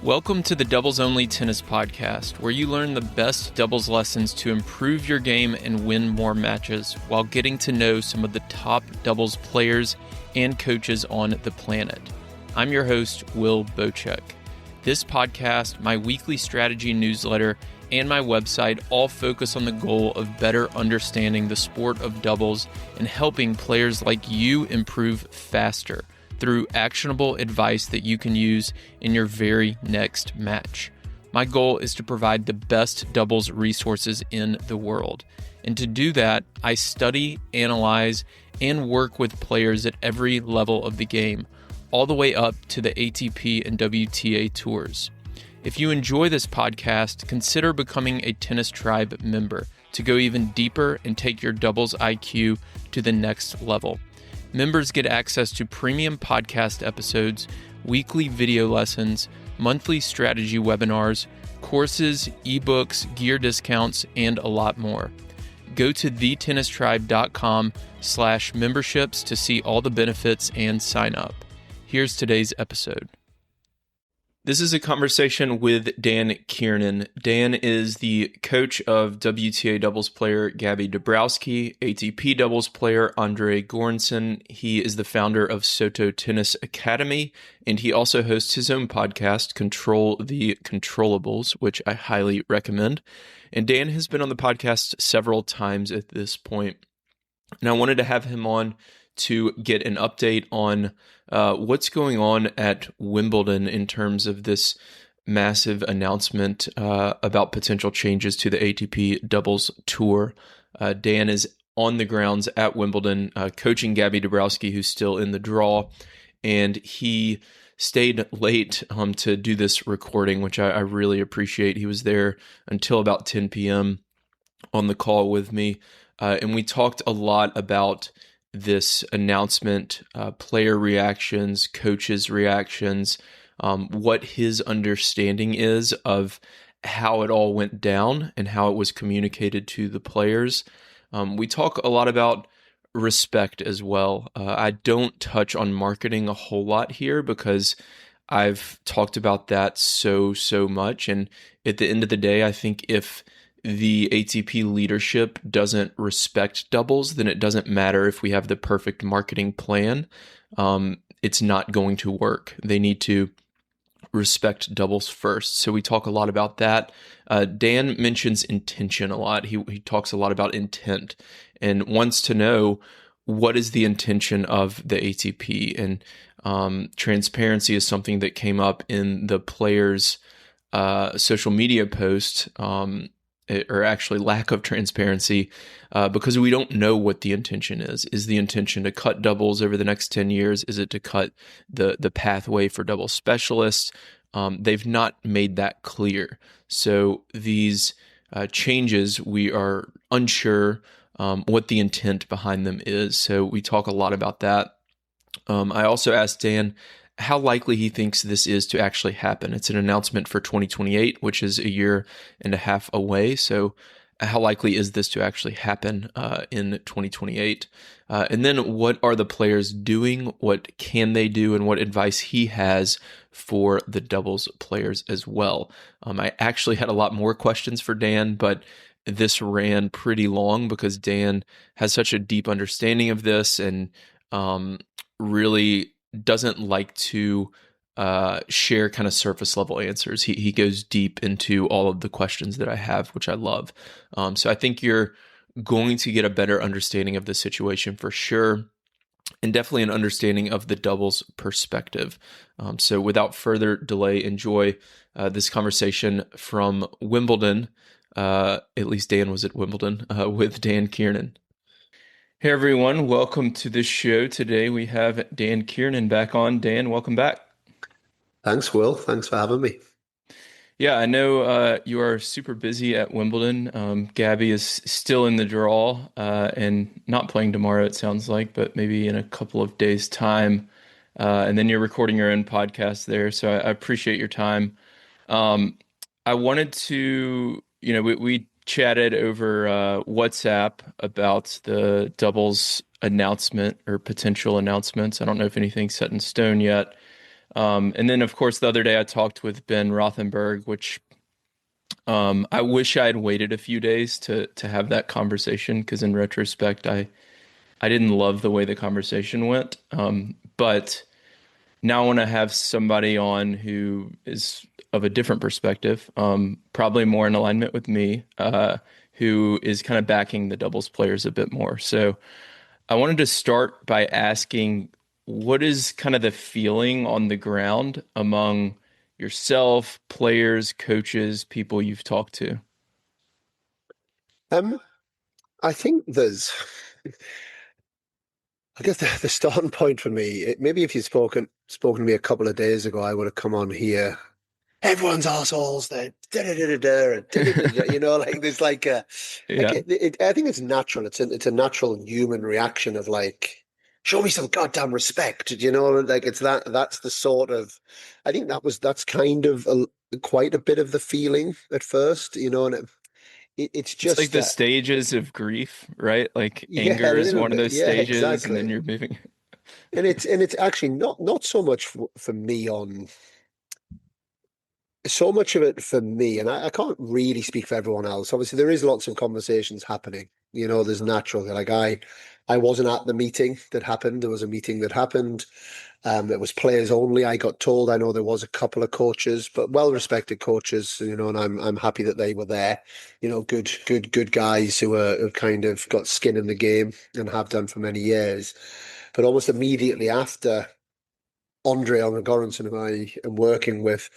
Welcome to the Doubles Only Tennis Podcast, where you learn the best doubles lessons to improve your game and win more matches while getting to know some of the top doubles players and coaches on the planet. I'm your host, Will Bochek. This podcast, my weekly strategy newsletter, and my website all focus on the goal of better understanding the sport of doubles and helping players like you improve faster through actionable advice that you can use in your very next match. My goal is to provide the best doubles resources in the world. And to do that, I study, analyze, and work with players at every level of the game, all the way up to the ATP and WTA tours. If you enjoy this podcast, consider becoming a Tennis Tribe member to go even deeper and take your doubles IQ to the next level. Members get access to premium podcast episodes, weekly video lessons, monthly strategy webinars, courses, ebooks, gear discounts, and a lot more. Go to thetennistribe.com/memberships to see all the benefits and sign up. Here's today's episode. This is a conversation with Dan Kiernan. Dan is the coach of WTA doubles player Gabby Dabrowski, ATP doubles player Andre Goranson. He is the founder of Soto Tennis Academy, and he also hosts his own podcast, Control the Controllables, which I highly recommend. And Dan has been on the podcast several times at this point, and I wanted to have him on to get an update on what's going on at Wimbledon in terms of this massive announcement about potential changes to the ATP doubles tour. Dan is on the grounds at Wimbledon, coaching Gabby Dabrowski, who's still in the draw, and he stayed late to do this recording, which I really appreciate. He was there until about 10 p.m. on the call with me, and we talked a lot about this announcement, player reactions, coaches' reactions, what his understanding is of how it all went down and how it was communicated to the players. We talk a lot about respect as well. I don't touch on marketing a whole lot here because I've talked about that so much. And at the end of the day, I think if the ATP leadership doesn't respect doubles, then it doesn't matter if we have the perfect marketing plan. It's not going to work. They need to respect doubles first. So we talk a lot about that. Dan mentions intention a lot. He talks a lot about intent and wants to know what is the intention of the ATP. And transparency is something that came up in the players' social media post, or actually lack of transparency, because we don't know what the intention is. Is the intention to cut doubles over the next 10 years? Is it to cut the pathway for double specialists? They've not made that clear. So these changes, we are unsure what the intent behind them is. So we talk a lot about that. I also asked Dan how likely he thinks this is to actually happen. It's an announcement for 2028, which is a year and a half away. So how likely is this to actually happen in 2028? And then what are the players doing? What can they do? And what advice he has for the doubles players as well. I actually had a lot more questions for Dan, but this ran pretty long because Dan has such a deep understanding of this and really doesn't like to share kind of surface level answers. He goes deep into all of the questions that I have, which I love. So I think you're going to get a better understanding of the situation for sure, and definitely an understanding of the doubles perspective. So without further delay, enjoy this conversation from Wimbledon. At least Dan was at Wimbledon with Dan Kiernan. Hey everyone, welcome to the show. Today we have Dan Kiernan back on. Dan, welcome back. Thanks, Will. Thanks for having me. Yeah, I know you are super busy at Wimbledon. Gabby is still in the draw and not playing tomorrow, it sounds like, but maybe in a couple of days' time. And then you're recording your own podcast there, so I appreciate your time. I wanted to, we chatted over WhatsApp about the doubles announcement or potential announcements. I don't know if anything's set in stone yet. And then, of course, the other day I talked with Ben Rothenberg, which I wish I had waited a few days to have that conversation because in retrospect, I didn't love the way the conversation went. But now I want to have somebody on who is of a different perspective, probably more in alignment with me, who is kind of backing the doubles players a bit more. So I wanted to start by asking, what is kind of the feeling on the ground among yourself, players, coaches, people you've talked to? Um, I think I guess the starting point for me, maybe if you'd spoken to me a couple of days ago, I would have come on here. Everyone's assholes. They're da-da-da-da-da, and da-da-da-da. Like there's like Yeah. I think it's natural. It's a natural human reaction of like, show me some goddamn respect. Like it's that's the sort of, I think that's kind of quite a bit of the feeling at first. And it's It's like just the that. stages of grief, right? Like Yeah, a anger is little one of bit. those Yeah, stages, and then exactly. you're moving. And it's actually not so much for me on so much of it for me, and I can't really speak for everyone else. Obviously, there is lots of conversations happening. There's naturally like I wasn't at the meeting that happened. There was a meeting that happened. It was players only. I got told. I know there was a couple of coaches, but well-respected coaches. And I'm happy that they were there. Good guys who kind of got skin in the game and have done for many years. But almost immediately after, Andre Goranson, who I am working with,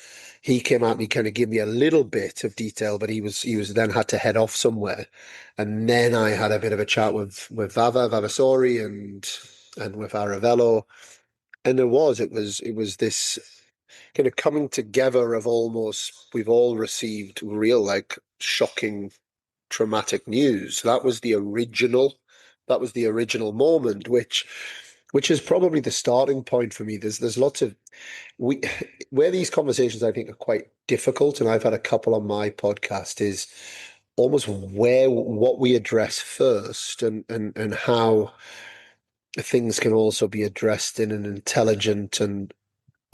he came out and he kind of gave me a little bit of detail, but he was then had to head off somewhere, and then I had a bit of a chat with Vavasori and with Aravello, and it was this kind of coming together of almost we've all received real like shocking traumatic news. That was the original moment, which is probably the starting point for me. There's lots of we where these conversations I think are quite difficult, and I've had a couple on my podcast, is almost where what we address first and how things can also be addressed in an intelligent and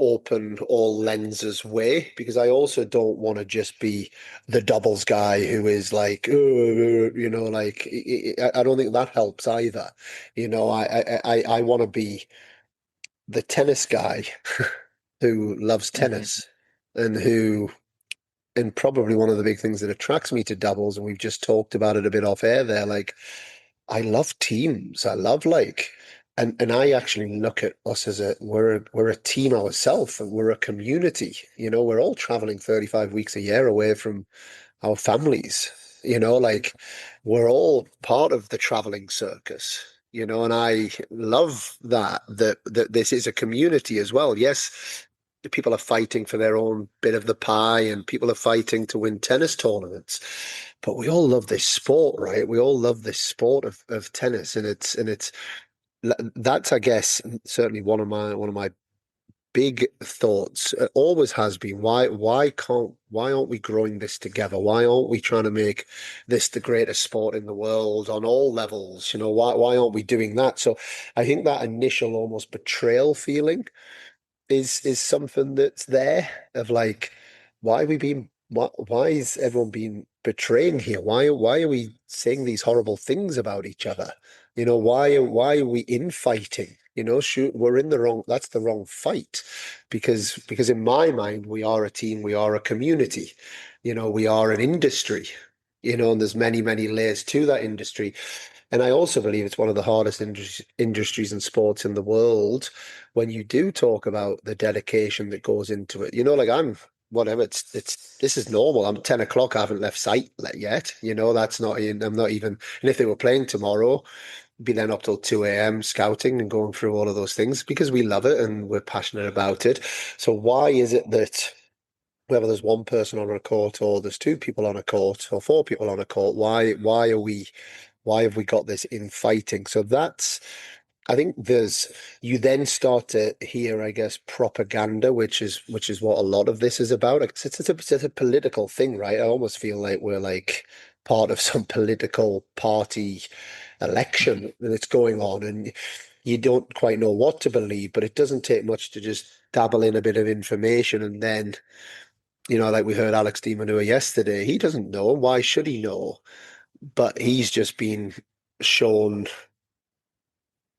open all lenses way, because I also don't want to just be the doubles guy who is like, like I don't think that helps either. I want to be the tennis guy who loves Mhm. tennis and probably one of the big things that attracts me to doubles, and we've just talked about it a bit off air there, like I love teams. I love like, and I actually look at us as we're a team ourselves, and we're a community. We're all traveling 35 weeks a year away from our families. Like we're all part of the traveling circus. And I love that this is a community as well. Yes, the people are fighting for their own bit of the pie, and people are fighting to win tennis tournaments. But we all love this sport, right? We all love this sport of tennis, and it's that's, I guess, certainly one of my big thoughts. It always has been, why aren't we growing this together? Why aren't we trying to make this the greatest sport in the world on all levels? Why aren't we doing that? So I think that initial almost betrayal feeling is something that's there, of like, why are we being why is everyone being betraying here? Why are we saying these horrible things about each other? Why are we infighting? Shoot, we're in the wrong, that's the wrong fight, because in my mind we are a team, we are a community, we are an industry, and there's many layers to that industry. And I also believe it's one of the hardest industries and sports in the world, when you do talk about the dedication that goes into it. Like I'm whatever, this is normal. I'm 10 o'clock, I haven't left site yet. That's not in, I'm not even, and if they were playing tomorrow, be then up till 2 a.m. scouting and going through all of those things, because we love it and we're passionate about it. So why is it that whether there's one person on a court or there's two people on a court or four people on a court, why have we got this infighting? So I think you then start to hear, I guess, propaganda, which is what a lot of this is about. It's a political thing, right? I almost feel like we're like part of some political party election that's going on. And you don't quite know what to believe, but it doesn't take much to just dabble in a bit of information and then, like we heard Alex Di Manua yesterday, he doesn't know. Why should he know? But he's just been shown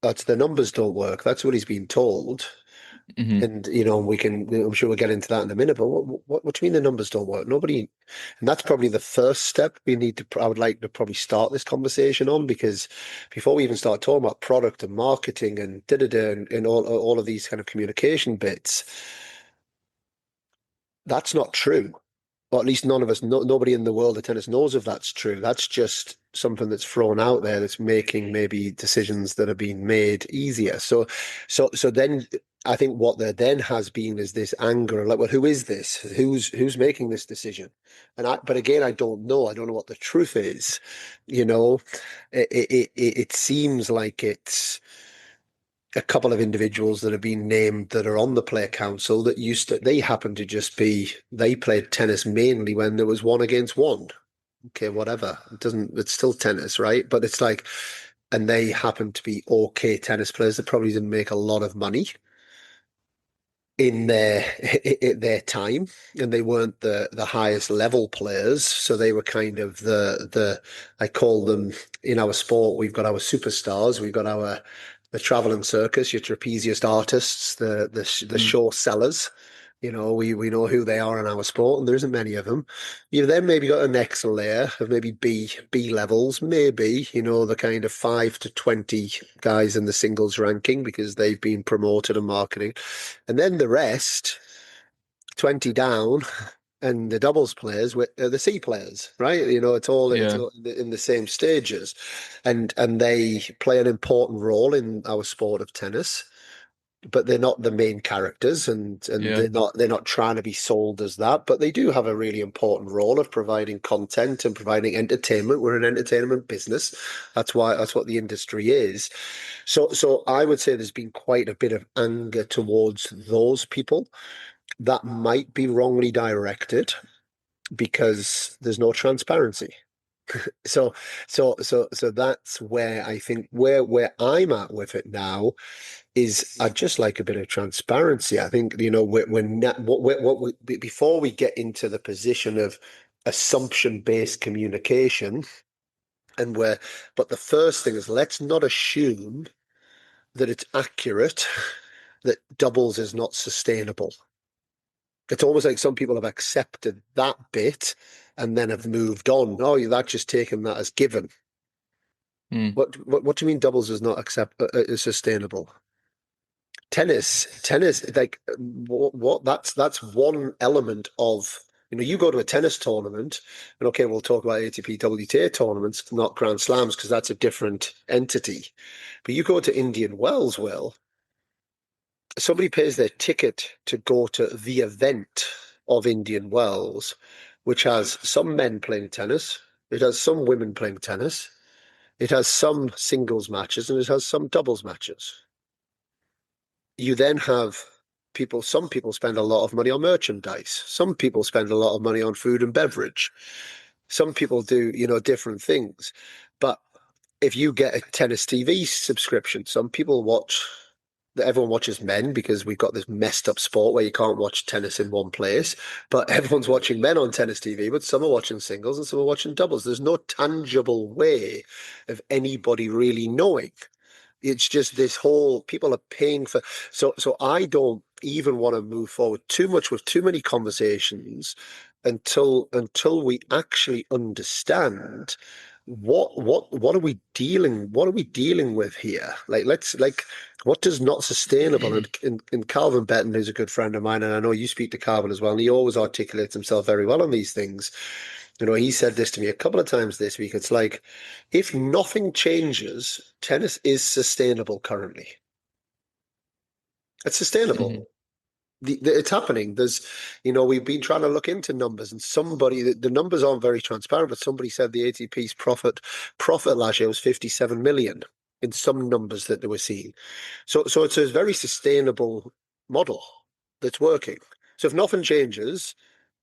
that the numbers don't work. That's what he's been told. Hmm. And I'm sure we'll get into that in a minute. But what do you mean the numbers don't work? Nobody, and that's probably the first step we need to. I would like to probably start this conversation on, because before we even start talking about product and marketing and and all of these kind of communication bits, that's not true. Or at least none of us, nobody in the world of tennis knows if that's true. That's just something that's thrown out there that's making maybe decisions that are being made easier. So then I think what there then has been is this anger, like, well, who is this? Who's making this decision? But again, I don't know. I don't know what the truth is. You know, it seems like it's a couple of individuals that have been named that are on the player council that they happen to just be, they played tennis mainly when there was one against one. Okay, whatever. It's still tennis, right? But it's like, and they happen to be okay tennis players that probably didn't make a lot of money in their time, and they weren't the highest level players, so they were kind of the I call them, in our sport, we've got our superstars, we've got our the traveling circus, your trapeziest artists, the Mm. show sellers. We know who they are in our sport, and there isn't many of them. You've then maybe got a next layer of maybe B levels, maybe, the kind of 5 to 20 guys in the singles ranking because they've been promoted and marketing. And then the rest, 20 down, and the doubles players are the C players, right? It's Yeah. all in the same stages, and they play an important role in our sport of tennis, but they're not the main characters, and Yeah. they're not trying to be sold as that, but they do have a really important role of providing content and providing entertainment. We're an entertainment business. That's what the industry is. So I would say there's been quite a bit of anger towards those people that might be wrongly directed because there's no transparency. So so that's where I think where I'm at with it now is I'd just like a bit of transparency. I think, we're not, before we get into the position of assumption-based communication, but the first thing is, let's not assume that it's accurate that doubles is not sustainable. It's almost like some people have accepted that bit and then have moved on. Oh, that's just taken that as given. Mm. What do you mean doubles is not is sustainable? Tennis, like, that's one element of, you go to a tennis tournament, and okay, we'll talk about ATP WTA tournaments, not Grand Slams, because that's a different entity. But you go to Indian Wells, somebody pays their ticket to go to the event of Indian Wells, which has some men playing tennis, it has some women playing tennis, it has some singles matches, and it has some doubles matches. You then have some people spend a lot of money on merchandise. Some people spend a lot of money on food and beverage. Some people do, different things. But if you get a tennis TV subscription, everyone watches men because we've got this messed up sport where you can't watch tennis in one place. But everyone's watching men on tennis TV, but some are watching singles and some are watching doubles. There's no tangible way of anybody really knowing. It's just this whole people are paying for. So I don't even want to move forward too much with too many conversations until we actually understand what are we dealing with here? What does not sustainable, and Calvin Betton, who's a good friend of mine, and I know you speak to Calvin as well, and he always articulates himself very well on these things. He said this to me a couple of times this week. It's like, if nothing changes, tennis is sustainable currently. It's sustainable. Hmm. It's happening. We've been trying to look into numbers, and the numbers aren't very transparent, but somebody said the ATP's profit last year was 57 million in some numbers that they were seeing. So it's a very sustainable model that's working. So if nothing changes,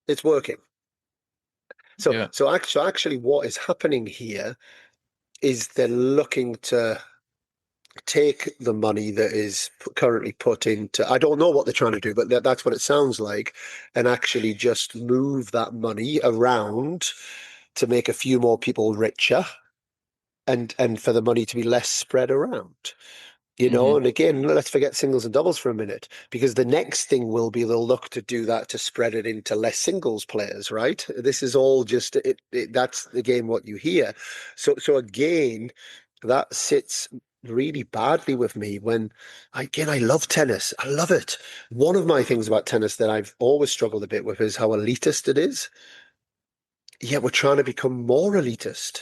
it's working. So Yeah. so actually, what is happening here is they're looking to take the money that is currently put into, I don't know what they're trying to do, but that's what it sounds like, and actually just move that money around to make a few more people richer and for the money to be less spread around. Hmm. And again, let's forget singles and doubles for a minute, because the next thing will be they'll look to do that to spread it into less singles players, right? This is all just that's again what you hear. So again, that sits really badly with me when, again, I love tennis. I love it. One of my things about tennis that I've always struggled a bit with is how elitist it is. Yet we're trying to become more elitist.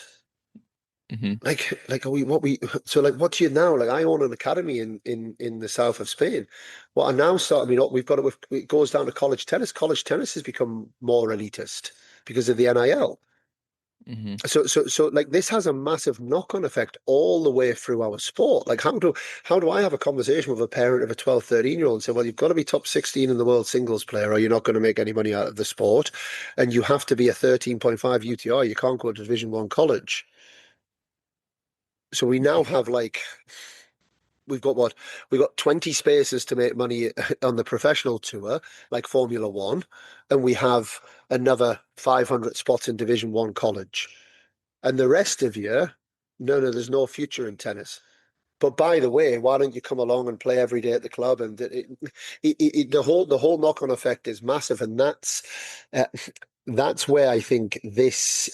Hmm. Like are we what we so like what's you now? Like I own an academy in the south of Spain. What I now start, I mean, we've got it goes down to college tennis. College tennis has become more elitist because of the NIL. Hmm. So like this has a massive knock-on effect all the way through our sport. Like how do I have a conversation with a parent of a 12, 13-year-old and say, well, you've got to be top 16 in the world singles player or you're not going to make any money out of the sport, and you have to be a 13.5 UTR. You can't go to Division One college. So we now have like we've got what? We've got 20 spaces to make money on the professional tour, like Formula One, and we have another 500 spots in Division One college. And the rest of you, no, there's no future in tennis. But by the way, why don't you come along and play every day at the club? And the whole knock-on effect is massive, and uh, that's where I think this,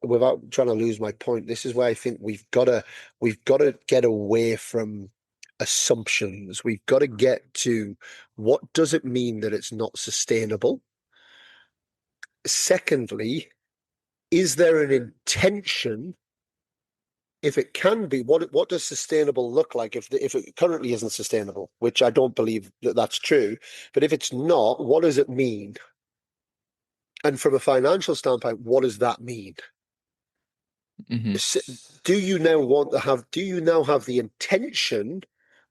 without trying to lose my point, this is where I think we've got to get away from assumptions. We've got to get to what does it mean that it's not sustainable? Secondly, is there an intention? If it can be, what does sustainable look like if it currently isn't sustainable, which I don't believe that that's true. But if it's not, what does it mean? And from a financial standpoint, what does that mean? Hmm. Do you now have the intention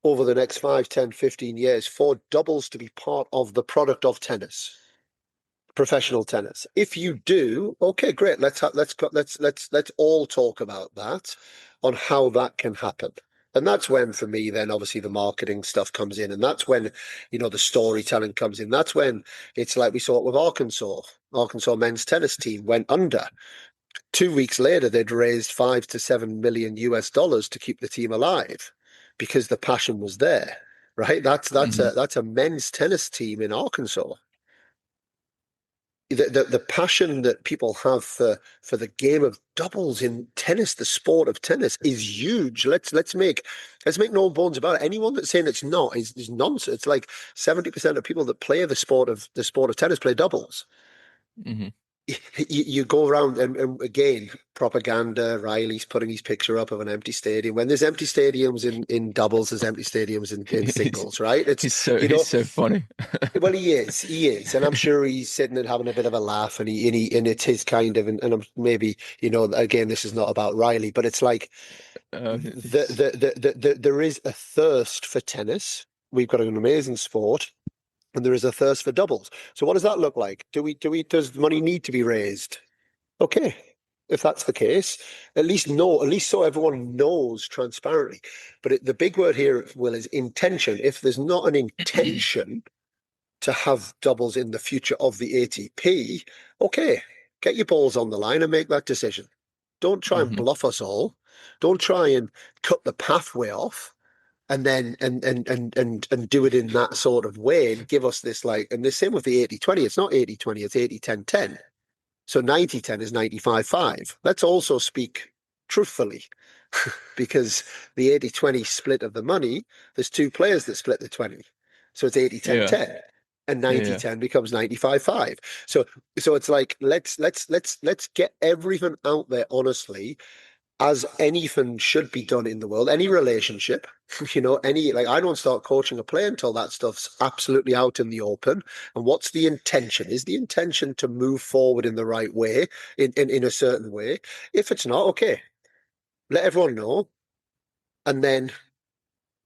over the next 5, 10, 15 years for doubles to be part of the product of tennis? Professional tennis. If you do, okay, great. Let's all talk about that on how that can happen. And that's when, for me, then obviously the marketing stuff comes in, and that's when the storytelling comes in. That's when it's like we saw it with Arkansas. Arkansas men's tennis team went under. 2 weeks later, they'd raised 5 to 7 million US dollars to keep the team alive because the passion was there. Right? That's a men's tennis team in Arkansas. The passion that people have for the game of doubles in tennis, the sport of tennis, is huge. Let's make no bones about it. Anyone that's saying it's not is nonsense. It's like 70% of people that play the sport of tennis play doubles. Hmm. You go around and again, propaganda. Riley's putting his picture up of an empty stadium. When there's empty stadiums in doubles, there's empty stadiums in He's singles, right? It's he's so you he's know so funny. well, he is, and I'm sure he's sitting and having a bit of a laugh, and it's his kind of, and I'm, maybe again, this is not about Riley, but it's like He's there is a thirst for tennis. We've got an amazing sport, and there is a thirst for doubles. So, what does that look like? Does money need to be raised? Okay, if that's the case, at least so everyone knows transparently. But the big word here, Will, is intention. If there's not an intention to have doubles in the future of the ATP, okay, get your balls on the line and make that decision. Don't try and hmm. bluff us all. Don't try and cut the pathway off and then and do it in that sort of way and give us this like, and the same with the 80-20. It's not 80-20, it's 80-10-10. So 90-10 is 95-5. Let's also speak truthfully, because the 80-20 split of the money, there's two players that split the 20. So it's 80 10 Yeah, 10, and yeah, 90 yeah. 10 becomes 95-5. So it's like let's get everything out there honestly, as anything should be done in the world, any relationship, any, like, I don't start coaching a player until that stuff's absolutely out in the open. And what's the intention? Is the intention to move forward in the right way, in a certain way? If it's not, okay, let everyone know. And then,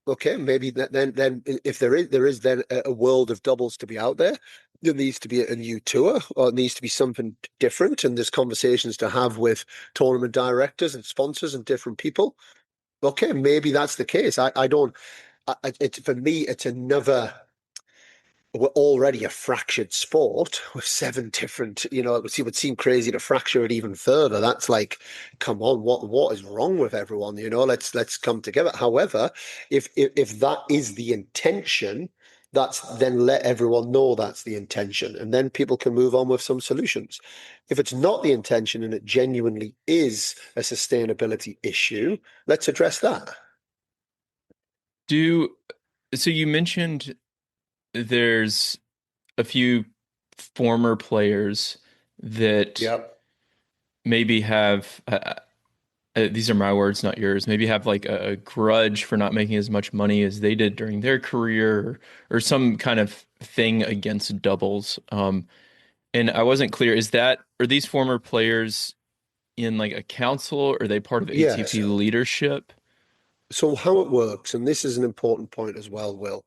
okay, maybe then if there is then a world of doubles to be out there, there needs to be a new tour, or it needs to be something different. And there's conversations to have with tournament directors and sponsors and different people. Okay, maybe that's the case. I don't. It's for me. It's another. We're already a fractured sport with seven different. It would seem crazy to fracture it even further. That's like, come on, what is wrong with everyone? Let's come together. However, if that is the intention, that's then let everyone know that's the intention, and then people can move on with some solutions. If it's not the intention and it genuinely is a sustainability issue, let's address that. Do so you mentioned there's a few former players that Yeah. maybe have these are my words, not yours. Maybe have like a grudge for not making as much money as they did during their career, or some kind of thing against doubles. And I wasn't clear. Are these former players in like a council? Or are they part of Yes. ATP leadership? So how it works, and this is an important point as well, Will.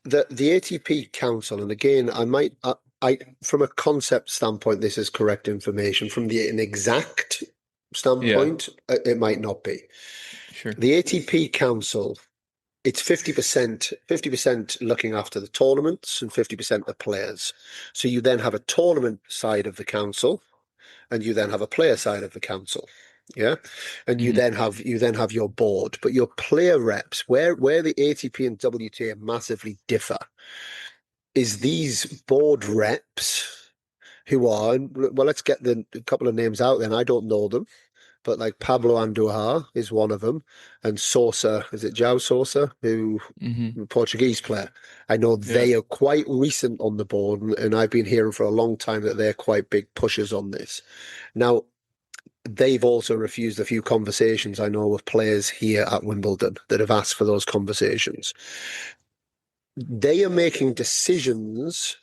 The ATP Council, and again, I from a concept standpoint, this is correct information. From an exact Yeah, standpoint, it might not be. sure. The ATP Council, it's 50% looking after the tournaments and 50% the players. So you then have a tournament side of the council, and you then have a player side of the council. Yeah. And you Hmm. then have your board, but your player reps, where the ATP and WTA massively differ, is these board reps who are, well, let's get a couple of names out then. I don't know them, but like Pablo Andujar is one of them, and Sousa, is it João Sousa, who Hmm. Portuguese player. I know Yeah. they are quite recent on the board, and I've been hearing for a long time that they're quite big pushers on this. Now, they've also refused a few conversations I know with players here at Wimbledon that have asked for those conversations. They are making decisions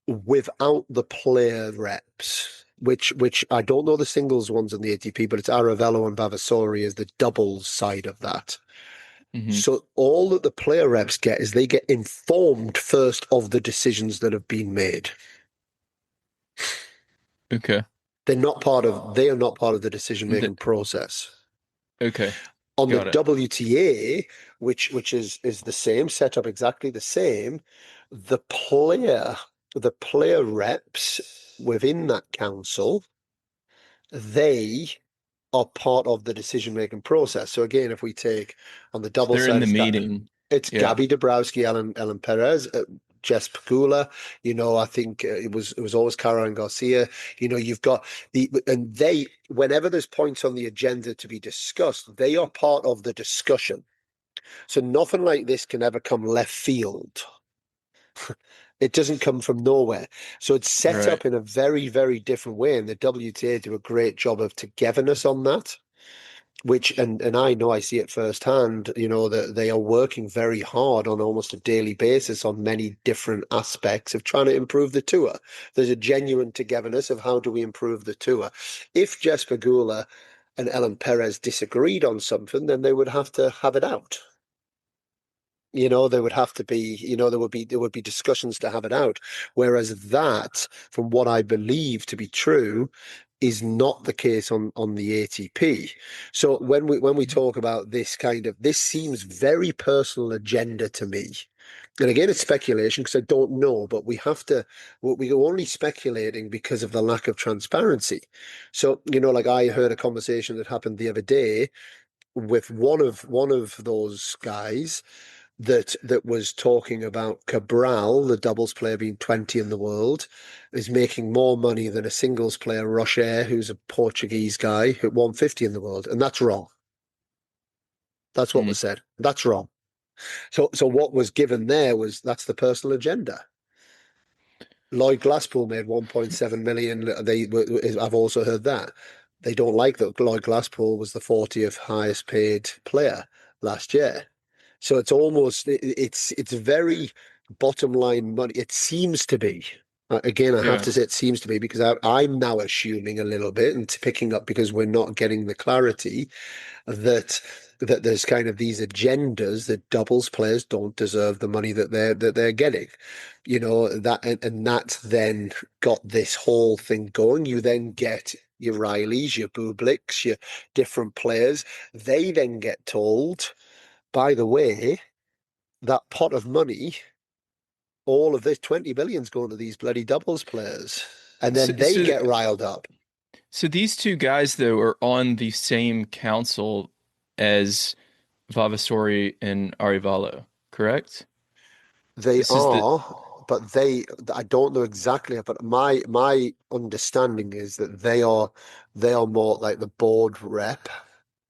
without the player reps, which I don't know the singles ones in the ATP, but it's Aravello and Vavasori is the doubles side of that. Hmm. So all that the player reps get is they get informed first of the decisions that have been made. Okay. They are not part of the decision-making Th process. okay. On the Got it. WTA, which is the same, set up exactly the same, the player reps within that council, they are part of the decision-making process. So again, if we take on the So double they're in side, the meeting. it's Yeah. Gabby Dabrowski, Ellen Perez, Jess Pegula. I think it was always Caroline Garcia. You've got whenever there's points on the agenda to be discussed, they are part of the discussion. So nothing like this can ever come left field. It doesn't come from nowhere. So it's set Right. up in a very, very different way. And the WTA do a great job of togetherness on that. And I know I see it firsthand, that they are working very hard on almost a daily basis on many different aspects of trying to improve the tour. There's a genuine togetherness of how do we improve the tour. If Jess Pegula and Ellen Perez disagreed on something, then they would have to have it out. There would have to be, there would be discussions to have it out. Whereas that, from what I believe to be true, is not the case on the ATP. So when we talk about this seems very personal agenda to me. And again, it's speculation because I don't know, but we're only speculating because of the lack of transparency. So, like I heard a conversation that happened the other day with one of those guys that was talking about Cabral, the doubles player being 20 in the world, is making more money than a singles player, Rocher, who's a Portuguese guy who won 50 in the world. And that's wrong. That's what Mm. was said. That's wrong. So what was given there was that's the personal agenda. Lloyd Glasspool made 1.7 million. I've also heard that. They don't like that Lloyd Glasspool was the 40th highest paid player last year. So it's very bottom line money. It seems to be. Again, I have Yeah. to say it seems to be because I'm now assuming a little bit and picking up because we're not getting the clarity that there's kind of these agendas that doubles players don't deserve the money that they're getting. That and that's then got this whole thing going. You then get your Rileys, your Bublix, your different players. They then get told, by the way, that pot of money, all of this 20 billion's going to these bloody doubles players. And So, then they so, get riled up. so these two guys though are on the same council as Vavasori and Arivalo, correct? They This is the are, but I don't know exactly, but my understanding is that they are more like the board rep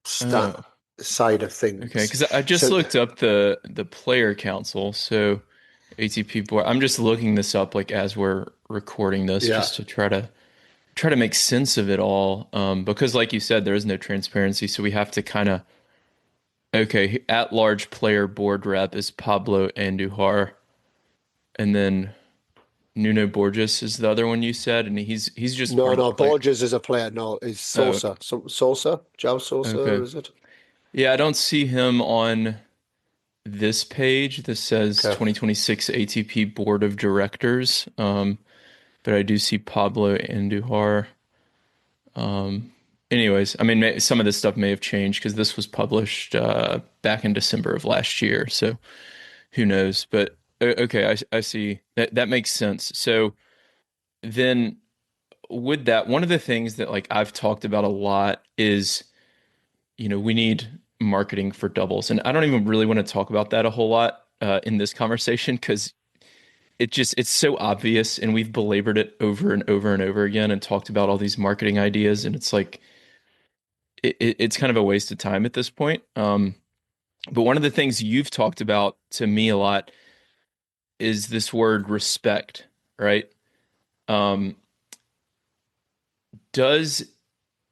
stat oh, side of okay, things. because I just So looked up the player council, so ATP board. I'm just looking this up like as we're recording this, yeah, just to try to make sense of it all. Because like you said, there is no transparency, so we have to kind of okay. At large player board rep is Pablo Andujar, and then Nuno Borges is the other one you said, and he's just no, part of the no, player. Borges is a player. No, is Oh, Sosa. Sosa, João Sosa, okay. is it? Yeah, I don't see him on this page. This says Okay. 2026 ATP Board of Directors. But I do see Pablo Andujar. Anyways, I mean, some of this stuff may have changed because this was published back in December of last year. So who knows? But okay, I see that makes sense. So then with that, one of the things that like I've talked about a lot is, we need marketing for doubles. And I don't even really want to talk about that a whole lot in this conversation because it's so obvious and we've belabored it over and over and over again and talked about all these marketing ideas. And it's like, it's kind of a waste of time at this point. But one of the things you've talked about to me a lot is this word respect, right? Um, does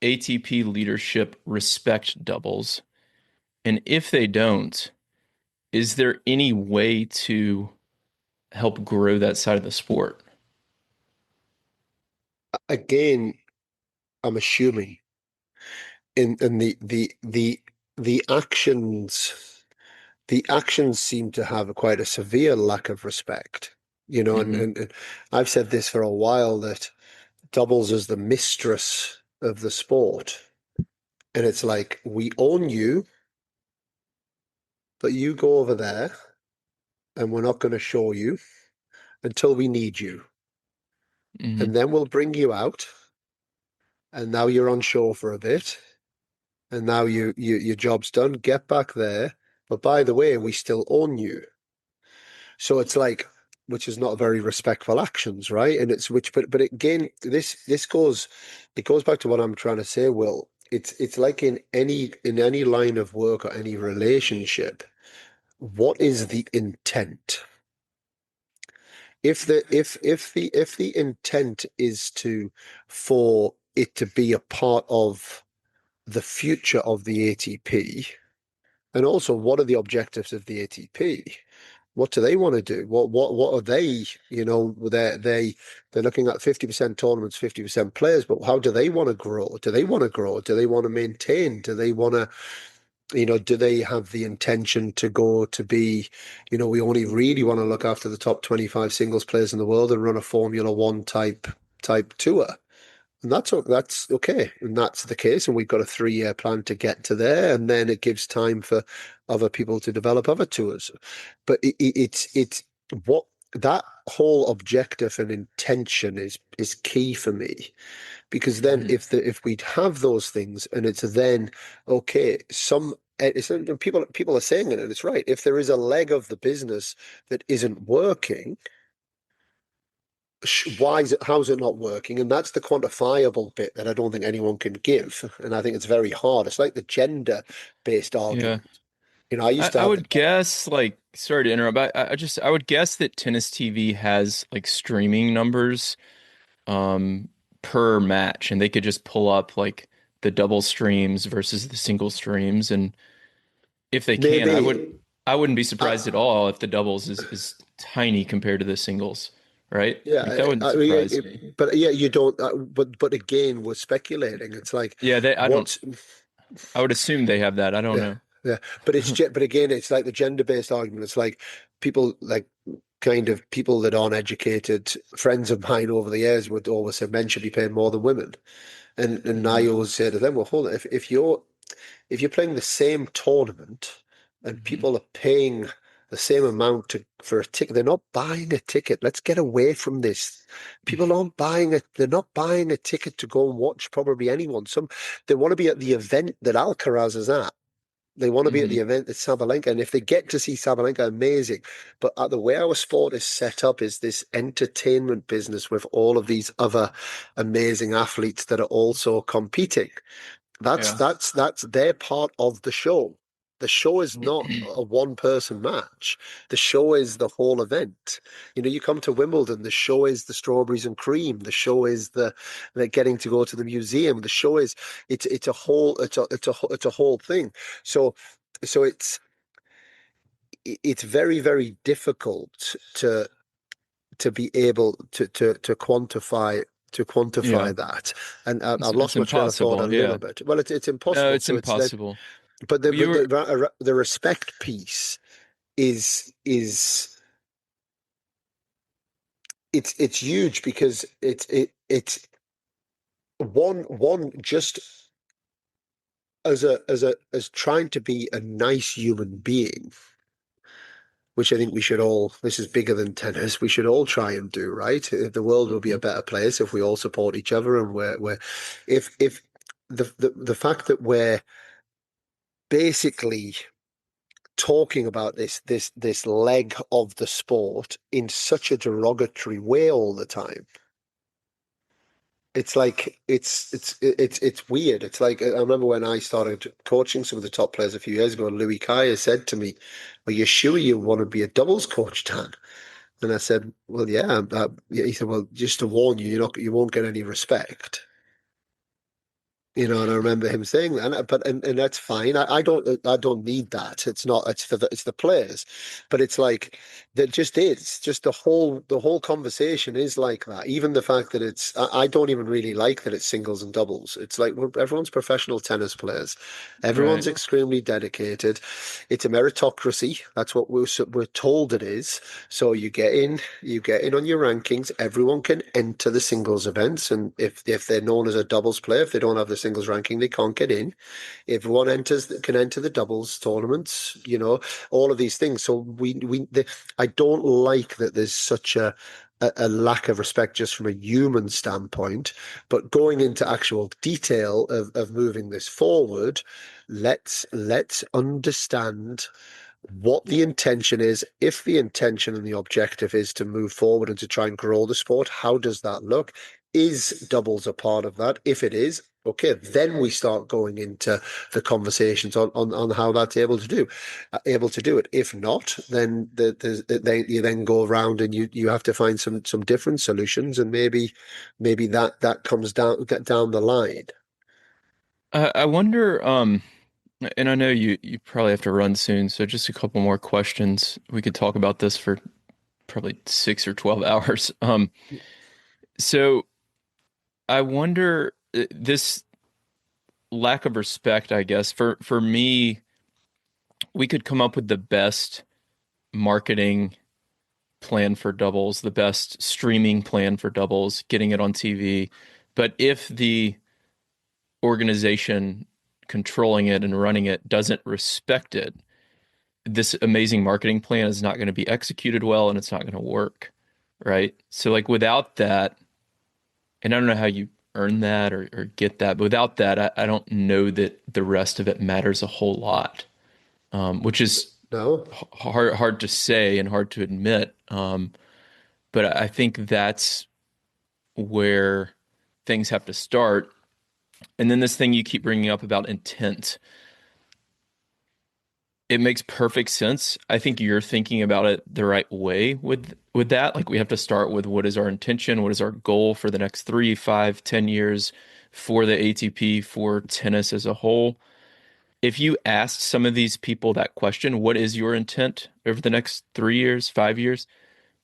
ATP leadership respect doubles? And if they don't, is there any way to help grow that side of the sport? Again, I'm assuming in the actions. The actions seem to have quite a severe lack of respect, Hmm. and I've said this for a while that doubles is the mistress of the sport. And it's like, we own you, but you go over there and we're not going to show you until we need you. Hmm. And then we'll bring you out. And now you're on show for a bit. And now your job's done. Get back there. But by the way, we still own you. So it's like, which is not very respectful actions, right? And it's which, but again, it goes back to what I'm trying to say, Will. It's like in any line of work or any relationship, what is the intent? If the intent is for it to be a part of the future of the ATP, and also what are the objectives of the ATP? What do they want to do? What are they? They're looking at 50% tournaments, 50% players, but how do they want to grow? Do they want to grow? Do they want to maintain? Do they want to, do they have the intention to go to be, we only really want to look after the top 25 singles players in the world and run a Formula One type tour? And that's okay. And that's the case. And we've got a 3-year plan to get to there. And then it gives time for other people to develop other tours. But it's what that whole objective and intention is key for me. Because then Hmm. if we have those things and it's then okay, people are saying it and it's right. If there is a leg of the business that isn't working, why is it, how's it not working? And that's the quantifiable bit that I don't think anyone can give. And I think it's very hard. It's like the gender-based Yeah. argument. I used to I have would guess, like, sorry to interrupt, but I would guess that tennis TV has like streaming numbers um per match, and they could just pull up like the double streams versus the single streams, and if they can, maybe, I wouldn't be surprised at uh, all if the doubles is tiny compared to the singles, right? Like yeah, that wouldn't I mean, surprise me. but yeah, you don't, but again, we're speculating. It's like, Yeah, what's, I would assume they have that. I don't yeah, know. yeah. But again, it's like the gender-based argument. It's like people like kind of people that aren't educated, friends of mine over the years would always say men should be paying more than women. And I Hmm. always say to them, well, hold on, if you're playing the same tournament and Hmm. people are paying the same amount for a ticket, they're not buying a ticket. Let's get away from this. People aren't buying it. They're not buying a ticket to go and watch probably anyone. They want to be at the event that Alcaraz is at. They want to be at Hmm. the event at Sabalenka, and if they get to see Sabalenka, amazing. But the way our sport is set up is this entertainment business with all of these other amazing athletes that are also competing. That's Yeah. that's their part of the show. The show is not a one-person match. The show is the whole event. You come to Wimbledon, the show is the strawberries and cream. The show is the getting to go to the museum. The show is it's a whole it's a whole thing. So so it's very, very difficult to be able to quantify Yeah. that. And I've It's lost my train of thought a impossible. little Yeah. bit. Well, it's No, impossible. it's So it's that, impossible. but the You but were, the respect piece is it's huge because it's one just as trying to be a nice human being, which I think we should all, this is bigger than tennis, we should all try and do, right? The world will be a Mhm. better place if we all support each other and if the fact that we're basically talking about this leg of the sport in such a derogatory way all the time. It's like it's weird. It's like I remember when I started coaching some of the top players a few years ago, Louis Kaya said to me, "Are you sure you want to be a doubles coach, Dan?" And I said, "Well, yeah." Yeah. He said, "Well, just to warn you, you won't get any respect." And I remember him saying that, and that's fine. I don't need that. It's the players, but it's like that just is just the whole conversation is like that. Even the fact that I don't even really like that it's singles and doubles. It's like everyone's professional tennis players, right. everyone's extremely dedicated. It's a meritocracy. That's what we're told it is. So you get in on your rankings. Everyone can enter the singles events, and if they're known as a doubles player, if they don't have the singles ranking, they can't get in. Everyone can enter the doubles tournaments. All of these things. So I don't like that there's such a lack of respect just from a human standpoint, but going into actual detail of moving this forward, let's understand what the intention is. If the intention and the objective is to move forward and to try and grow the sport, how does that look? Is doubles a part of that? If it is, okay, then we start going into the conversations on how that's able to do it. If not, then you then go around and you have to find some different solutions, and maybe that comes down the line. I wonder, and I know you probably have to run soon, so just a couple more questions. We could talk about this for probably 6 or 12 hours. So I wonder this lack of respect, I guess, for me, we could come up with the best marketing plan for doubles, the best streaming plan for doubles, getting it on TV. But if the organization controlling it and running it doesn't respect it, this amazing marketing plan is not going to be executed well and it's not going to work. Right. So, like, without that, and I don't know how you earn that or get that, but without that, I don't know that the rest of it matters a whole lot, which is No, hard to say and hard to admit. But I think that's where things have to start. And then this thing you keep bringing up about intent, it makes perfect sense. I think you're thinking about it the right way with that. Like we have to start with what is our intention, what is our goal for the next 3, 5, 10 years for the ATP, for tennis as a whole. If you asked some of these people that question, what is your intent over the next 3 years, 5 years?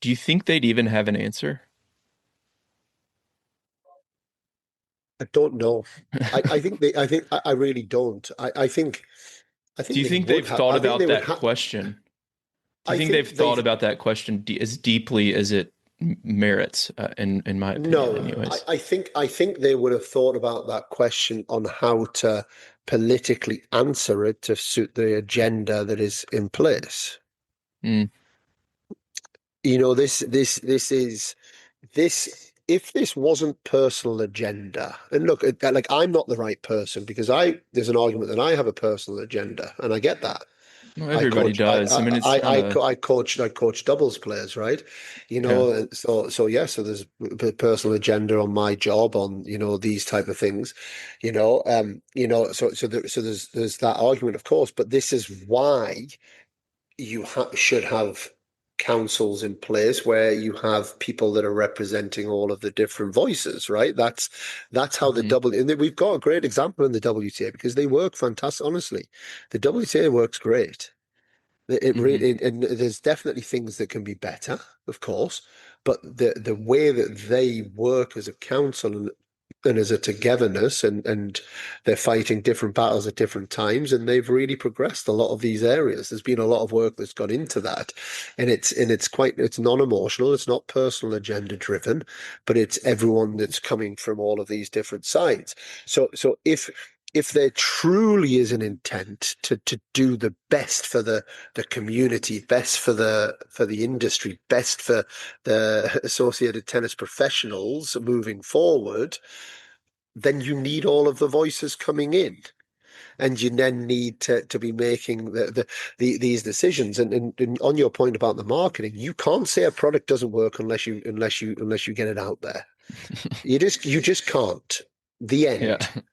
Do you think they'd even have an answer? I don't know. I really don't. I think Do you they think would they've have. thought I think they about would that have. question? Do you I think they've think thought they've about that question as deeply as it merits, in my opinion, no. anyways? I think they would have thought about that question on how to politically answer it to suit the agenda that is in place. Mm, This is this if this wasn't personal agenda, and look, like I'm not the right person because there's an argument that I have a personal agenda, and I get that. well, everybody does. I mean, it's not a I coach doubles players, right? yeah. And so there's a personal agenda on my job on these type of things, there's that argument, of course, but this is why should have councils in place where you have people that are representing all of the different voices, right? That's how the Hmm. double and we've got a great example in the WTA because they work fantastic. Honestly, the WTA works great. It Hmm. really and there's definitely things that can be better, of course, but the way that they work as a council and as a togetherness and they're fighting different battles at different times and they've really progressed a lot of these areas. There's been a lot of work that's gone into that, and it's non-emotional, it's not personal agenda driven, but it's everyone that's coming from all of these different sides. So if there truly is an intent to do the best for the community, best for the industry, best for the associated tennis professionals moving forward, then you need all of the voices coming in. And you then need to be making these decisions. And on your point about the marketing, you can't say a product doesn't work unless you get it out there. You just can't. The Yeah. end.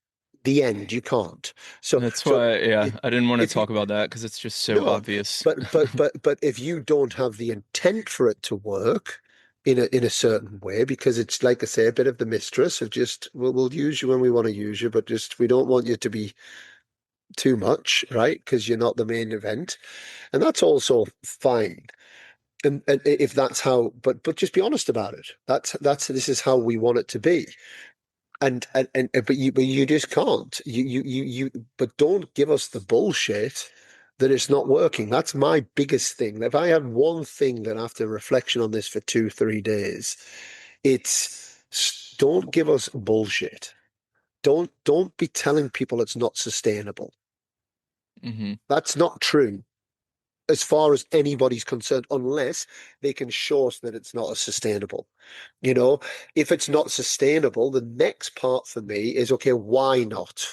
The end. You can't. So That's so why, yeah, it, I didn't want to if you talk about that because it's just so no, obvious. but if you don't have the intent for it to work in a certain way, because it's like I say, a bit of the mistress of just we'll use you when we want to use you, but just we don't want you to be too much, right? Because you're not the main event, and that's also fine. And if that's how, but just be honest about it. That's this is how we want it to be. And but you just can't. But don't give us the bullshit that it's not working. That's my biggest thing. If I had one thing that after reflection on this for 2, 3 days, it's don't give us bullshit. Don't be telling people it's not sustainable. Hmm. That's not true as far as anybody's concerned, unless they can show us that it's not sustainable. You know, if it's not sustainable, the next part for me is okay, why not?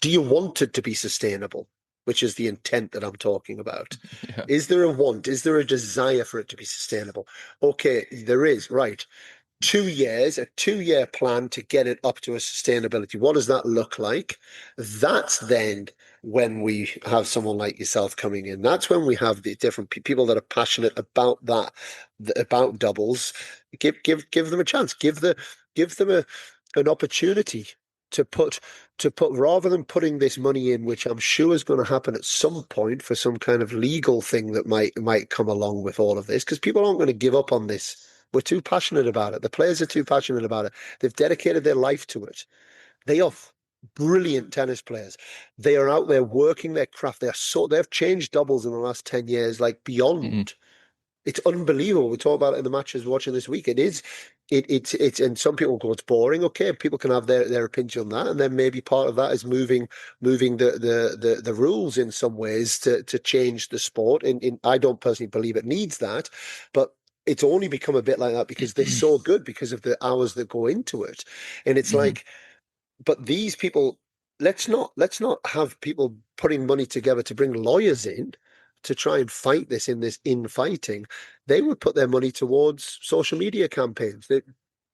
Do you want it to be sustainable? Which is the intent that I'm talking about. Yeah. Is there a want? Is there a desire for it to be sustainable? Okay, there is, right. 2 years, a 2 year plan to get it up to a sustainability. What does that look like? That's then when we have someone like yourself coming in. That's when we have the different people that are passionate about that, about doubles. Give them a chance. Give them an opportunity to put rather than putting this money in, which I'm sure is going to happen at some point for some kind of legal thing that might come along with all of this, because people aren't going to give up on this. We're too passionate about it. The players are too passionate about it. They've dedicated their life to it. They are brilliant tennis players. They are out there working their craft. They've changed doubles in the last 10 years, like Hmm. beyond. It's unbelievable. We talk about it in the matches we're watching this week. It is, it's, and some people go, it's boring. Okay, people can have their opinion on that, and then maybe part of that is moving the rules in some ways to change the sport. I don't personally believe it needs that, but it's only become a bit like that because they're so good because of the hours that go into it, and it's Hmm. like, but these people, let's not have people putting money together to bring lawyers in to try and fight this infighting. They would put their money towards social media campaigns.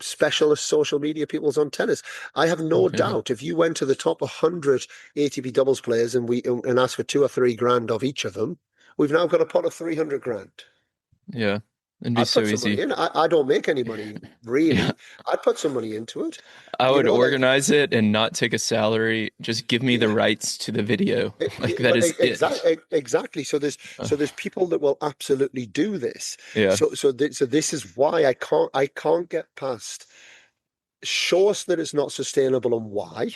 Specialist social media peoples on tennis. I have no Yeah. doubt if you went to the top 100 ATP doubles players and asked for 2 or 3 grand of each of them, we've now got a pot of 300 grand. Yeah. It'd be I'd so put some money easy. in. I don't make any money Yeah. really. I'd put some money into it. I You would know, like organize it and not take a salary. Just give me the yeah. rights to the video. Like that But is it. exactly. So there's Uh, so there's people that will absolutely do this. yeah. So this is why I can't get past. Show us that it's not sustainable and why.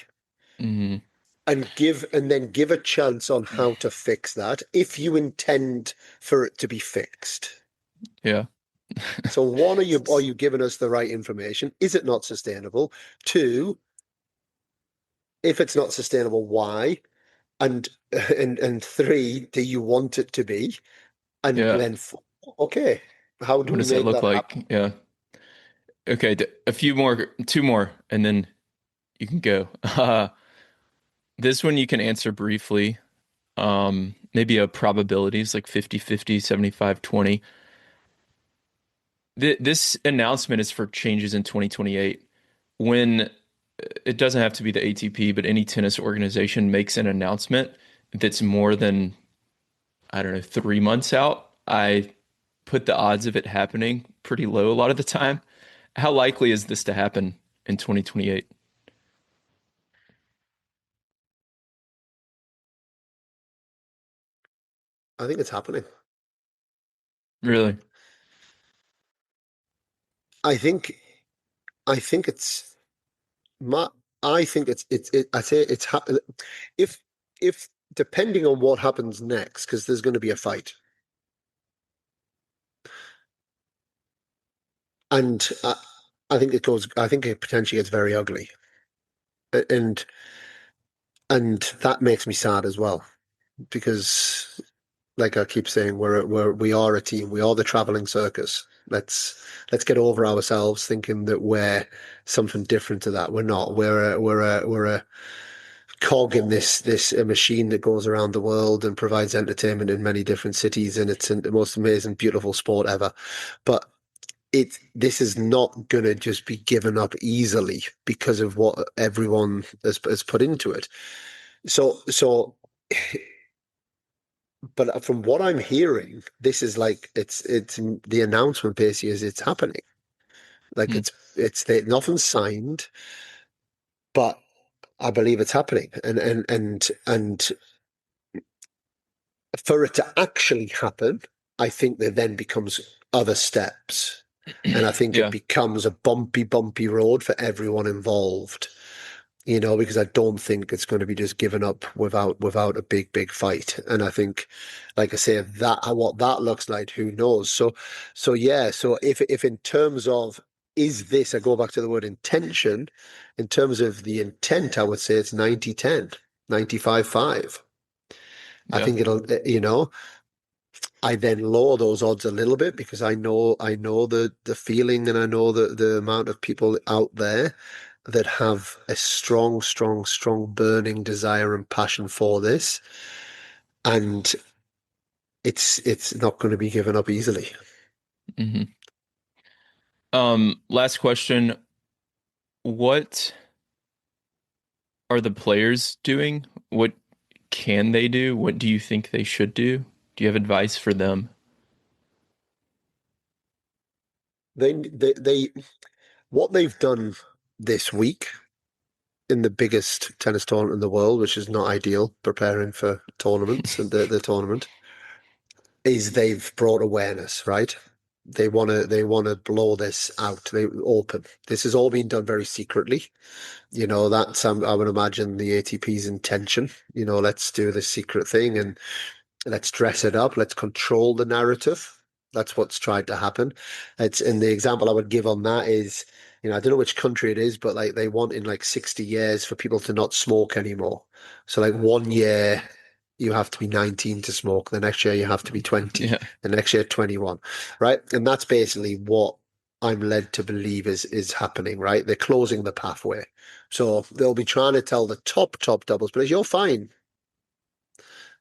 Hmm. and then give a chance on how to fix that if you intend for it to be fixed. Yeah. So one, are you giving us the right information? Is it not sustainable? Two, if it's not sustainable, why? And and three, do you want it to be? And Yeah. then okay, how do What we does that make look that like? happen? Yeah. Okay. A few more, two more, and then you can go. This one you can answer briefly. Maybe a probabilities like 50-50, 75-20. This announcement is for changes in 2028. When it doesn't have to be the ATP, but any tennis organization makes an announcement that's more than, I don't know, 3 months out, I put the odds of it happening pretty low a lot of the time. How likely is this to happen in 2028? I think it's happening. Really? I think I think it's my I think I say it's if if depending on what happens next, because there's going to be a fight, and I think it goes. I think it potentially gets very ugly, and that makes me sad as well because, like I keep saying, we are a team. We are the traveling circus. Let's get over ourselves thinking that we're something different to that. We're not. We're a cog in this a machine that goes around the world and provides entertainment in many different cities, and it's the most amazing, beautiful sport ever. But this is not going to just be given up easily because of what everyone has put into it. So, but from what I'm hearing, this is like it's the announcement basically is it's happening. Like Hmm. nothing's signed, but I believe it's happening, and for it to actually happen, I think there then becomes other steps. And I think it Yeah. becomes a bumpy road for everyone involved, because I don't think it's going to be just given up without a big fight. And I think, like I say, what that looks like, who knows? So yeah, so if in terms of is this, I go back to the word intention, in terms of the intent, I would say it's 90-10, 95-5. I Yeah. think I then lower those odds a little bit because I know the feeling and I know the amount of people out there that have a strong burning desire and passion for this, and it's not going to be given up easily. Hmm. Last question. What are the players doing? What can they do? What do you think they should do? Do you have advice for them? They what they've done this week in the biggest tennis tournament in the world, which is not ideal, preparing for tournaments and the tournament, is they've brought awareness, right? They want to blow this out. They open. This has all been done very secretly. That's I would imagine the ATP's intention. Let's do this secret thing and let's dress it up. Let's control the narrative. That's what's tried to happen. And the example I would give on that is, I don't know which country it is, but like they want in like 60 years for people to not smoke anymore. So like 1 year you have to be 19 to smoke. The next year you have to be 20. Yeah. The next year 21, right? And that's basically what I'm led to believe is happening, right? They're closing the pathway. So they'll be trying to tell the top doubles players, you're fine.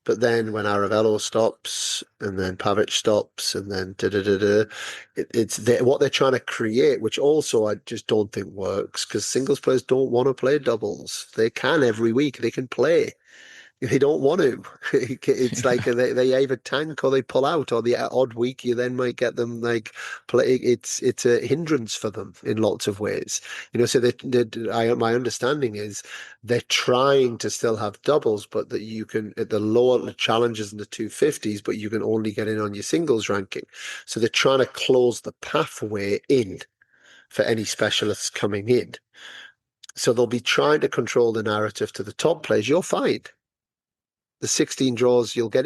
But then when Aravello stops, and then Pavic stops, and then it's what they're trying to create, which also I just don't think works because singles players don't want to play doubles. They can every week. They can play. They don't want to. It's like they either tank or they pull out, or the odd week you then might get them like play. It's a hindrance for them in lots of ways. So my understanding is they're trying to still have doubles, but that you can at the lower challenges in the 250s, but you can only get in on your singles ranking. So they're trying to close the pathway in for any specialists coming in. So they'll be trying to control the narrative to the top players. You're fine. The 16 draws, you'll get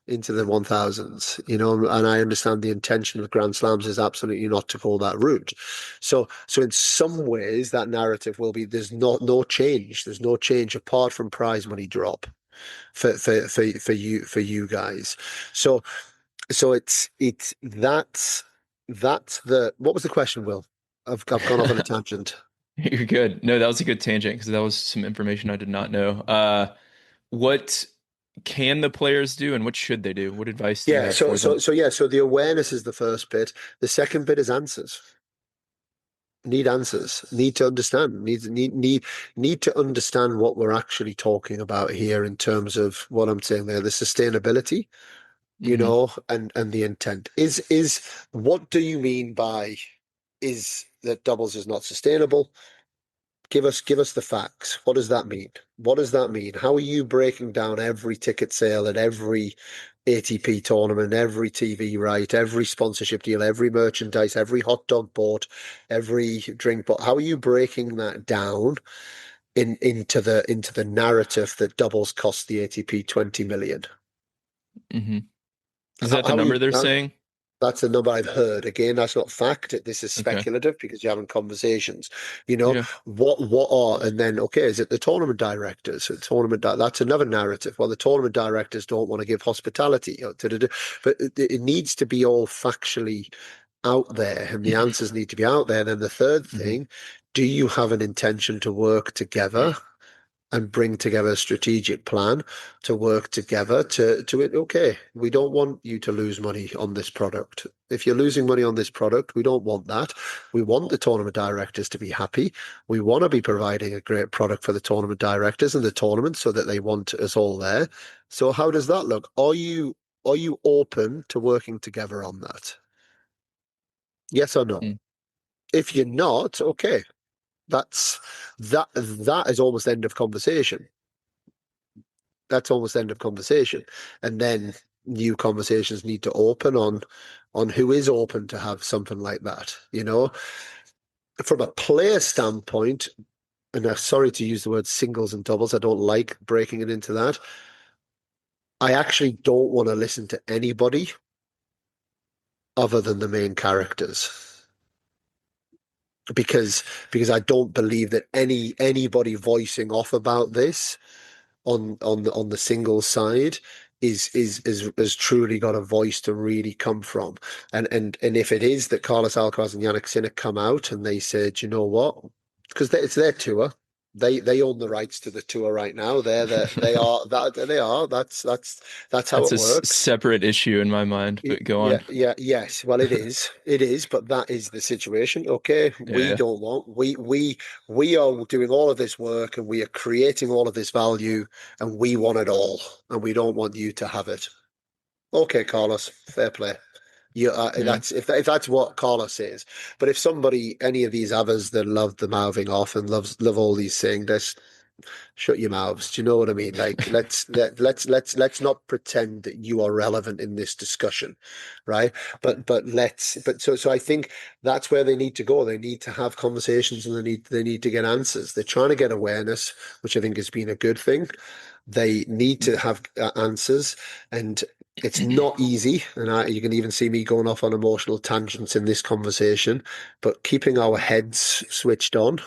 into the 1000s, and I understand the intention of Grand Slams is absolutely not to go that route. So in some ways, that narrative will be there's no change. There's no change apart from prize money drop for you guys. So that's the what was the question, Will? I've gone off on a tangent. You're good. No, that was a good tangent because that was some information I did not know. What can the players do and what should they do? What advice do you Yeah, have so for so them? so yeah, so the awareness is the first bit. The second bit is answers. Need answers. Need to understand. Need to understand what we're actually talking about here in terms of what I'm saying there, the sustainability, Hmm. and the intent. Is what do you mean by is that doubles is not sustainable? Give us the facts. What does that mean? What does that mean? How are you breaking down every ticket sale at every ATP tournament, every TV right, every sponsorship deal, every merchandise, every hot dog bought, every drink bought? How are you breaking that down into the narrative that doubles cost the ATP 20 million? Hmm. Is How, that the how are number you? they're saying? That's the number I've heard. Again, that's not fact. This is Okay. speculative because you're having conversations. Yeah. What are, and then, okay, is it the tournament directors? That's another narrative. Well, the tournament directors don't want to give hospitality. But it needs to be all factually out there and the answers need to be out there. Then the third Hmm. thing, do you have an intention to work together and bring together a strategic plan to work together to it? Okay, we don't want you to lose money on this product. If you're losing money on this product, we don't want that. We want the tournament directors to be happy. We want to be providing a great product for the tournament directors and the tournament so that they want us all there. So how does that look? Are you open to working together on that? Yes or no? Mm. If you're not, okay, that is almost end of conversation. That's almost end of conversation. And then new conversations need to open on who is open to have something like that. From a player standpoint, and I'm sorry to use the word singles and doubles, I don't like breaking it into that. I actually don't want to listen to anybody other than the main characters. Because I don't believe that anybody voicing off about this on the singles side is has truly got a voice to really come from. And if it is that Carlos Alcaraz and Yannick Sinner come out and they said, you know what, because it's their tour. They own the rights to the tour right now. They are that they are. That's how That's a it works. separate issue in my mind, but go Yeah, on. yeah, yes. Well, it is, but that is the situation. Okay, Yeah, we yeah. don't want we are doing all of this work and we are creating all of this value and we want it all and we don't want you to have it. Okay, Carlos, fair play. You Yeah. if that's what Carlos says. But if somebody, any of these others that love the mouthing off and love all these things, this shut your mouths. Do you know what I mean? Like let's not pretend that you are relevant in this discussion, right? But I think that's where they need to go. They need to have conversations and they need to get answers. They're trying to get awareness, which I think has been a good thing. They need to have answers, and it's not easy. And you can even see me going off on emotional tangents in this conversation, but keeping our heads switched on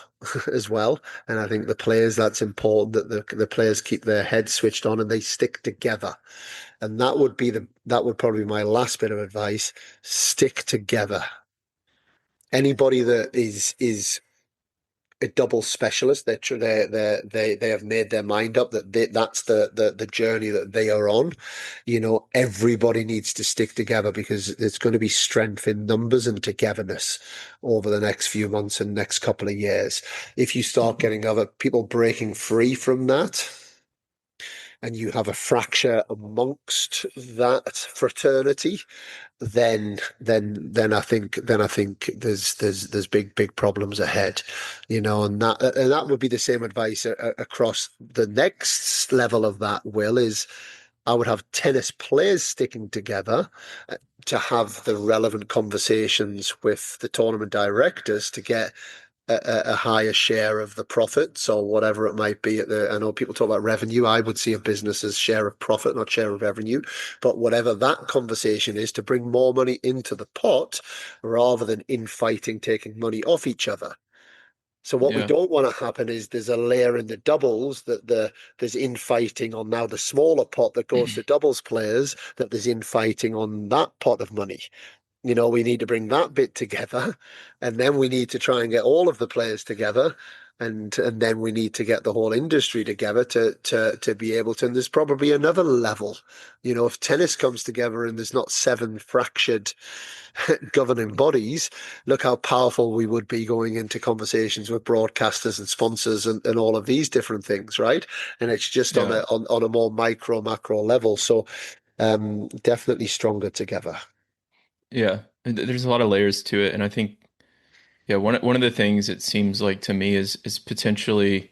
as well. And I think the players, that's important that the players keep their heads switched on and they stick together. And that would probably be my last bit of advice. Stick together. Anybody that is a double specialist. They have made their mind up that that's the journey that they are on. Everybody needs to stick together because there's going to be strength in numbers and togetherness over the next few months and next couple of years. If you start getting other people breaking free from that, and you have a fracture amongst that fraternity, then I think there's big problems ahead, and that would be the same advice across the next level of that. Will is I would have tennis players sticking together to have the relevant conversations with the tournament directors to get a higher share of the profits or whatever it might be. I know people talk about revenue. I would see a business as share of profit, not share of revenue. But whatever that conversation is, to bring more money into the pot rather than infighting, taking money off each other. So what we don't want to happen is there's a layer in the doubles that there's infighting on now the smaller pot that goes to doubles players, that there's infighting on that pot of money. We need to bring that bit together, and then we need to try and get all of the players together, and then we need to get the whole industry together to be able to. And there's probably another level, if tennis comes together and there's not 7 fractured governing bodies, look how powerful we would be going into conversations with broadcasters and sponsors and all of these different things, right? And it's just on a more macro level. So definitely stronger together. Yeah, there's a lot of layers to it, and I think, one of the things it seems like to me is potentially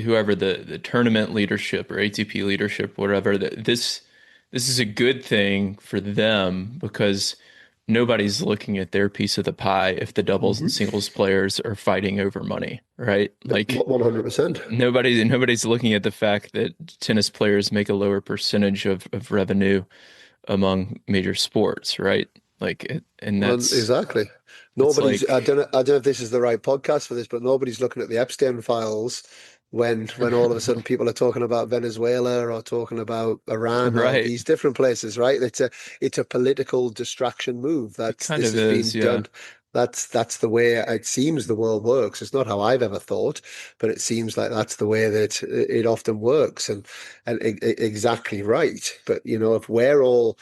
whoever the tournament leadership or ATP leadership, whatever, that this is a good thing for them because nobody's looking at their piece of the pie if the doubles and singles players are fighting over money, right? Like 100%. Nobody's looking at the fact that tennis players make a lower percentage of revenue among major sports, right? And that's exactly. Nobody's. I don't know if this is the right podcast for this, but nobody's looking at the Epstein files when all of a sudden people are talking about Venezuela or talking about Iran or these different places, right? It's a political distraction move. This has been done. That's the way it seems the world works. It's not how I've ever thought, but it seems like that's the way that it often works, and exactly right. But if we're all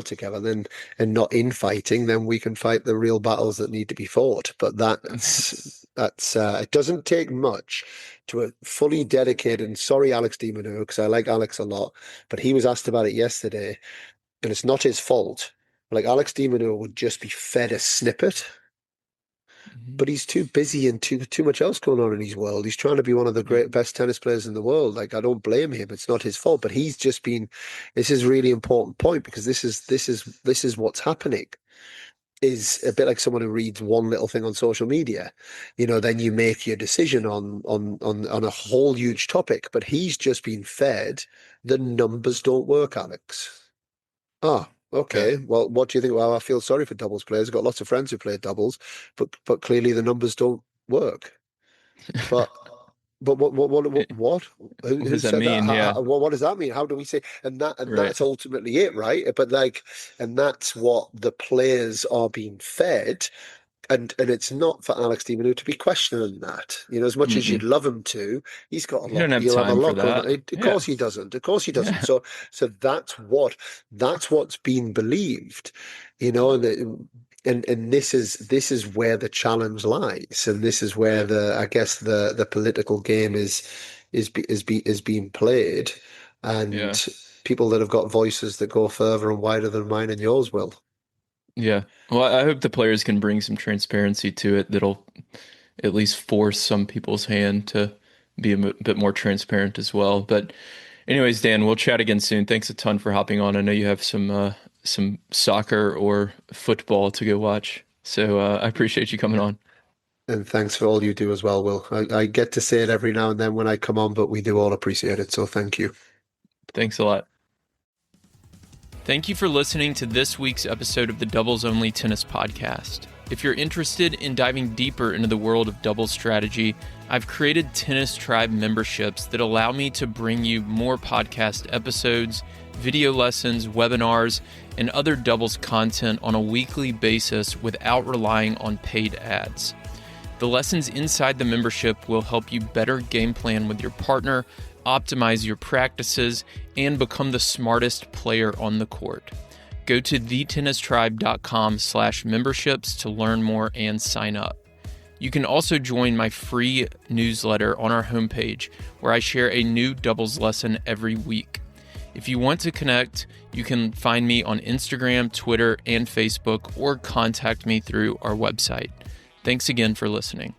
together then and not infighting, then we can fight the real battles that need to be fought. But that's it doesn't take much to a fully dedicated. And sorry, Alex de Minaur, because I like Alex a lot, but he was asked about it yesterday, and it's not his fault. Like Alex de Minaur would just be fed a snippet, but he's too busy and too much else going on in his world. He's trying to be one of the best tennis players in the world. Like, I don't blame him. It's not his fault, but he's just been. This is a really important point, because this is what's happening. Is a bit like someone who reads one little thing on social media, then you make your decision on a whole huge topic. But he's just been fed the numbers don't work, Alex. Okay. Well, what do you think? Well, I feel sorry for doubles players. I've got lots of friends who play doubles, but clearly the numbers don't work. But what What does that mean? What does that mean? How do we say? And that's ultimately it, right? But and that's what the players are being fed. And it's not for Alex de Minaur to be questioning that. As much as you'd love him to, he's got a lot. You don't have time for that. Of course he doesn't. So that's what's being believed. And this is where the challenge lies, and this is where the political game is being played, and people that have got voices that go further and wider than mine and yours will. Yeah. Well, I hope the players can bring some transparency to it that'll at least force some people's hand to be a bit more transparent as well. But anyways, Dan, we'll chat again soon. Thanks a ton for hopping on. I know you have some soccer or football to go watch. So I appreciate you coming on. And thanks for all you do as well, Will. I get to say it every now and then when I come on, but we do all appreciate it. So thank you. Thanks a lot. Thank you for listening to this week's episode of the Doubles Only Tennis Podcast. If you're interested in diving deeper into the world of doubles strategy, I've created Tennis Tribe memberships that allow me to bring you more podcast episodes, video lessons, webinars, and other doubles content on a weekly basis without relying on paid ads. The lessons inside the membership will help you better game plan with your partner, optimize your practices, and become the smartest player on the court. Go to thetennistribe.com/memberships to learn more and sign up. You can also join my free newsletter on our homepage, where I share a new doubles lesson every week. If you want to connect, you can find me on Instagram, Twitter, and Facebook, or contact me through our website. Thanks again for listening.